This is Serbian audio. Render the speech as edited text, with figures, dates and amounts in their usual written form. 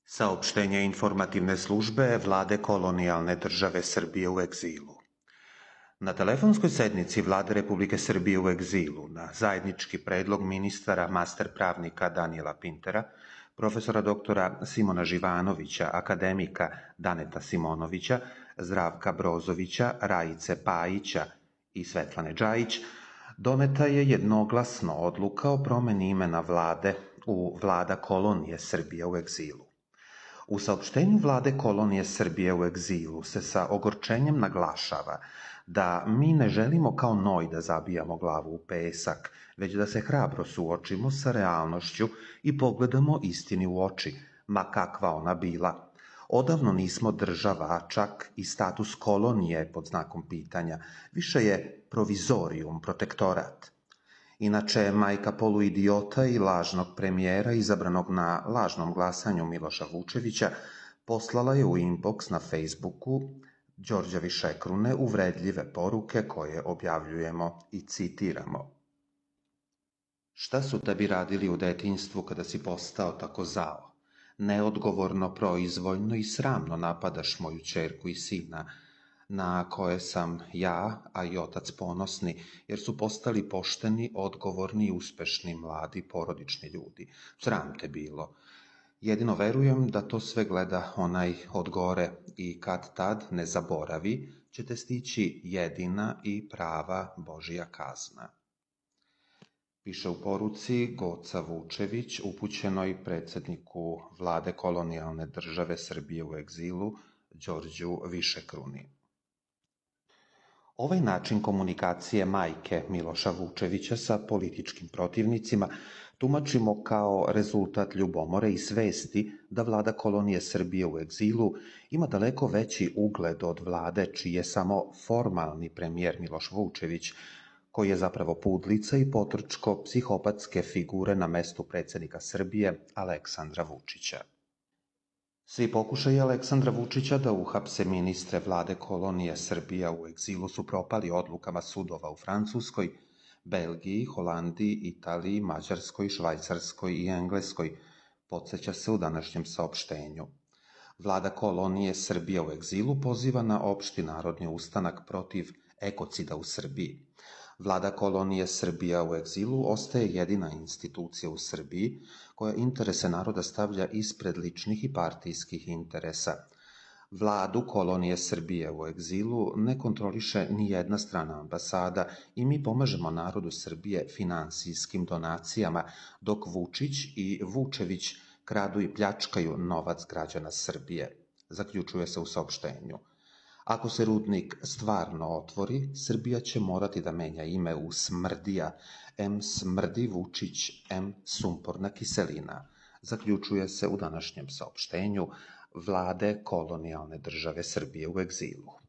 Saopštenje informativne službe Vlade kolonijalne države Srbije u egzilu. Na telefonskoj sednici Vlade Republike Srbije u egzilu na zajednički predlog ministara master pravnika Danijela Pintera, profesora doktora Simona Živanovića, akademika Daneta Simonovića, Zdravka Brozovića, Rajice Pajića i Svetlane Džajić, doneta je jednoglasno odluka o promeni imena Vlade u Vlada kolonije Srbije u egzilu. U saopštenju Vlade kolonije Srbije u egzilu se sa ogorčenjem naglašava da mi ne želimo kao noj da zabijamo glavu u pesak, već da se hrabro suočimo sa realnošću i pogledamo istini u oči, ma kakva ona bila. Odavno nismo država, čak i status kolonije pod znakom pitanja, više je provizorijum, protektorat. Inače, majka poluidiota i lažnog premijera izabranog na lažnom glasanju Miloša Vučevića poslala je u inbox na Facebooku Đorđa Višekrune uvredljive poruke koje objavljujemo i citiramo. Šta su tebi radili u detinjstvu kada si postao tako zao? Neodgovorno, proizvoljno i sramno napadaš moju ćerku i sina, na koje sam ja, a i otac ponosni, jer su postali pošteni, odgovorni i uspešni mladi porodični ljudi. Sram te bilo. Jedino verujem da to sve gleda onaj od gore i kad tad, ne zaboravi, će te stići jedina i prava Božja kazna. Piše u poruci Goca Vučević, upućenoj predsjedniku Vlade kolonijalne države Srbije u egzilu, Đorđu Višekruni. Ovaj način komunikacije majke Miloša Vučevića sa političkim protivnicima tumačimo kao rezultat ljubomore i svesti da Vlada kolonije Srbije u egzilu ima daleko veći ugled od vlade čiji je samo formalni premijer Miloš Vučević, koji je zapravo pudlica i potrčko psihopatske figure na mestu predsjednika Srbije Aleksandra Vučića. Svi pokušaji Aleksandra Vučića da uhapse ministre Vlade kolonije Srbija u egzilu su propali odlukama sudova u Francuskoj, Belgiji, Holandiji, Italiji, Mađarskoj, Švajcarskoj i Engleskoj, podseća se u današnjem saopštenju. Vlada kolonije Srbija u egzilu poziva na opšti narodni ustanak protiv ekocida u Srbiji. Vlada kolonije Srbija u egzilu ostaje jedina institucija u Srbiji koja interese naroda stavlja ispred ličnih i partijskih interesa. Vladu kolonije Srbije u egzilu ne kontroliše ni jedna strana ambasada i mi pomažemo narodu Srbije finansijskim donacijama, dok Vučić i Vučević kradu i pljačkaju novac građana Srbije, zaključuje se u saopštenju. Ako se rudnik stvarno otvori, Srbija će morati da menja ime u Smrdija, M smrdi Vučić, M sumporna kiselina, zaključuje se u današnjem saopštenju Vlade kolonijalne države Srbije u egzilu.